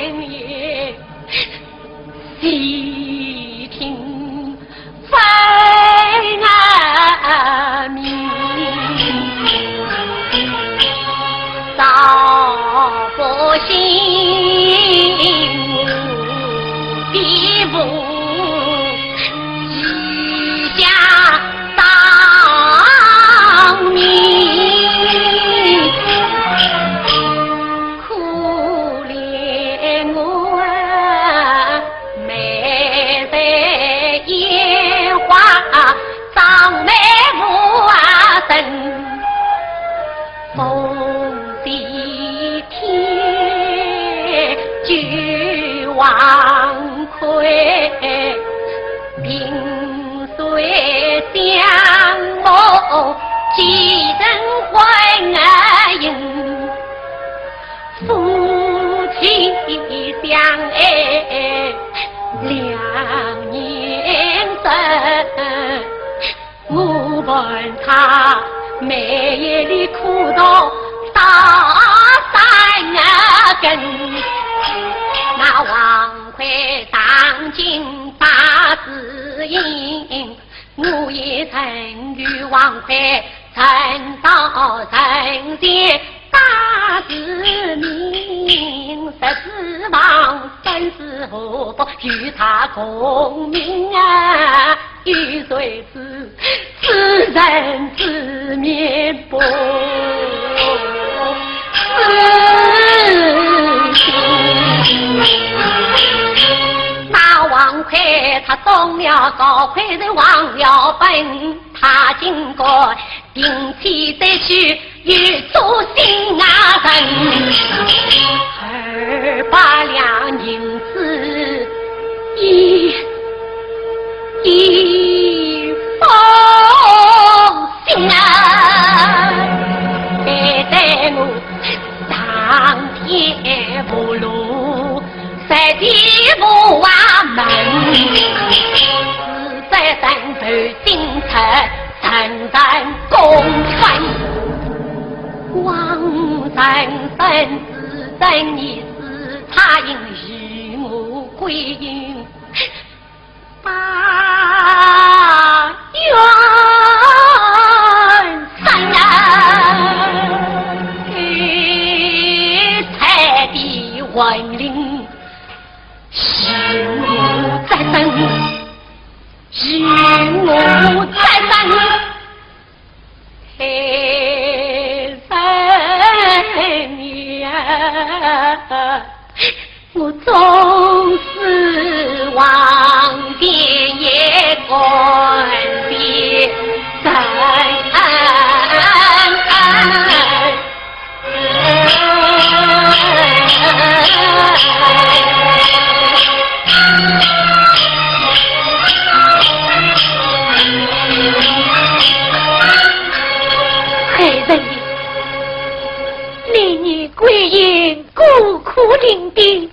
也细听分明，少不信必不记下当明，可怜我美在烟花长眉无声，风地天俱忘愧，萍水相慕几人欢儿影，夫妻相爱两年生，我问他每夜里哭到大山根，那王魁当今把子引，我也曾与王魁曾到人间大子民，实指望生死何不与他共鸣啊，与谁知此人之面不那王魁他中了高魁人忘了本，他经过定期再去与主心啊人200两银子一封信啊，带我上天不路在地不瓦门，自在山头精彩人人共传，王人生自真你是他应与我归隐，把冤生才的文灵是我在等，是我在等，黑人呀，我总是望见也关别真黑人呀，年年归隐孤苦伶仃，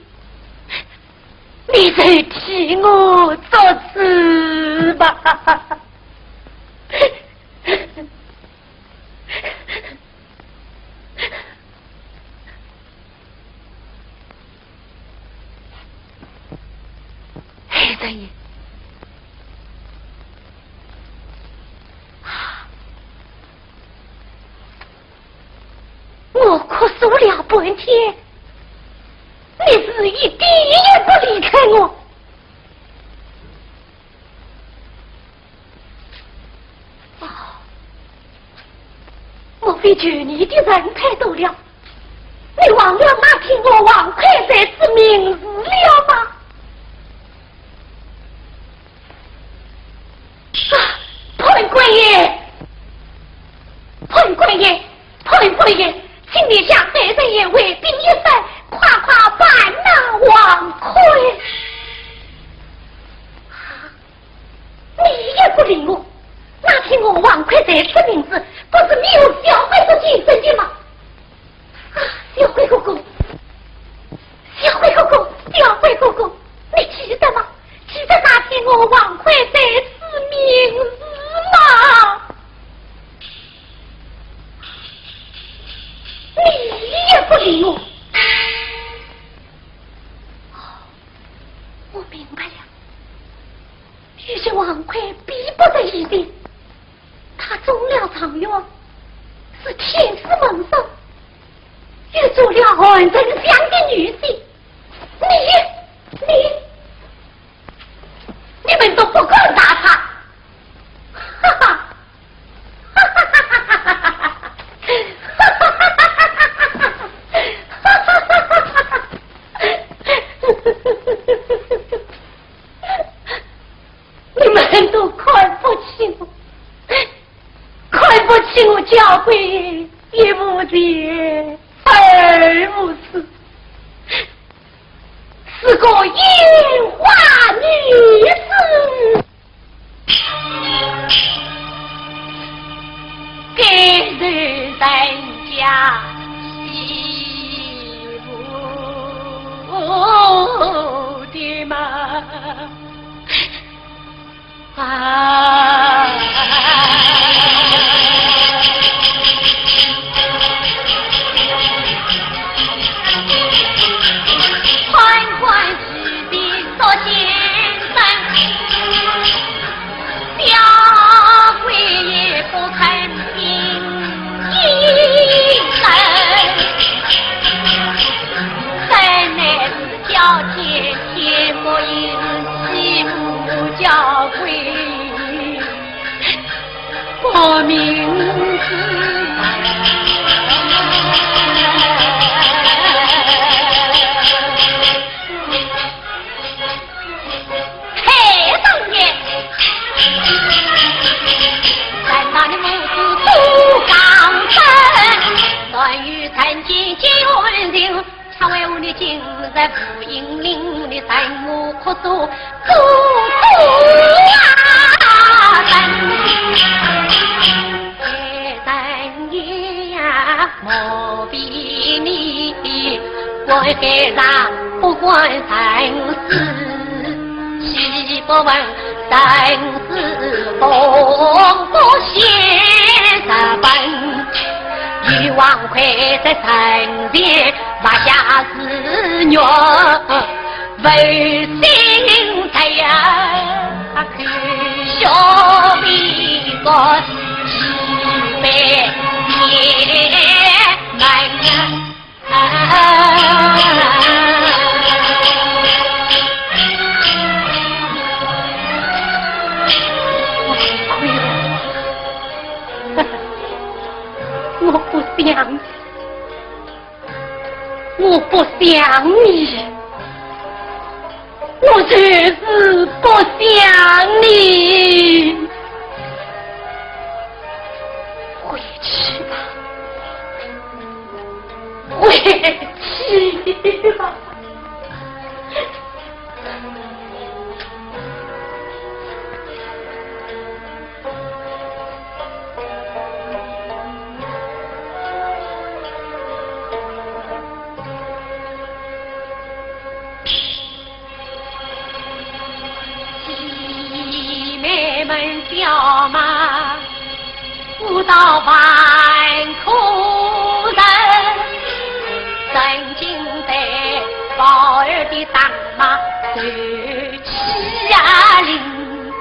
你就替我做事吧。黑人爷，我哭诉了半天，你是一滴也不离开我。莫非娶你的人太多了？你忘了那天我王魁才是名字了吗？潘官爷，潘官爷，潘官爷，请你向黑人爷为兵一声，夸夸办那王魁。你也不理我，那天我王魁才出名字，不是没有小慧的精神的吗？小慧姑姑，小慧姑姑，小慧姑姑，你记得吗？记得那天我王魁才是名字吗？你也不理我，有些王魁逼不得已的，他中了场约，是天师门生，又做了韩丞相的女婿，你们都不够打他，哈哈，哈哈哈哈哈哈哈哈，哈哈哈哈哈哈，哈哈哈哈哈哈。你们都看不起我，看不起我教会一无的二无私，是个烟花女子，给人家媳妇的嘛。宽宽士兵做先生，小鬼也不肯听一声，真乃是叫天天不应，欺负教鬼我名字黑灯爷在那里母子都刚生，乱与参见结婚人，常为我的今日在福音岭的山木可诉祖莫比你我给让不管生死，岂不问生死风不现日本，欲望愧在身边挖下自虐，为心才呀去小米个几百年满我不想你，我确实不想你，回去吧，回去吧。小马不到万苦人，曾经在宝儿的当马走起啊林，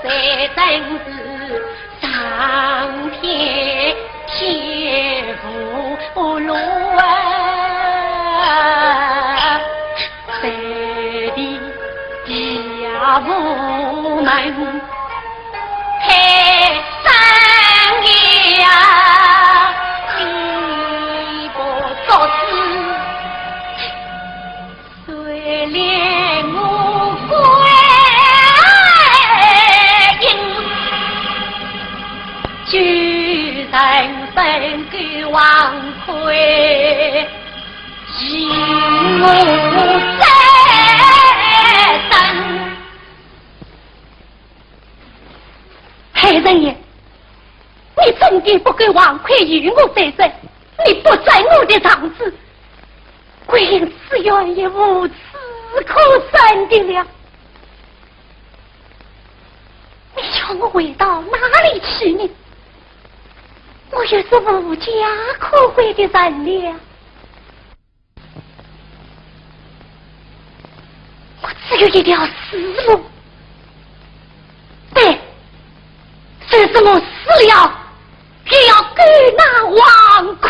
在真是上天天福路啊，在的家母们开生意啊，一不做事，虽连我归隐，居人生给王魁，心无在身。黑人爷，你总的不给王魁与我在身，你不在我的场子，归因此愿也无此可生的了。你叫我回到哪里去呢？我又是无家可归的人了，我只有一条死路，是我死了，也要给那王奎。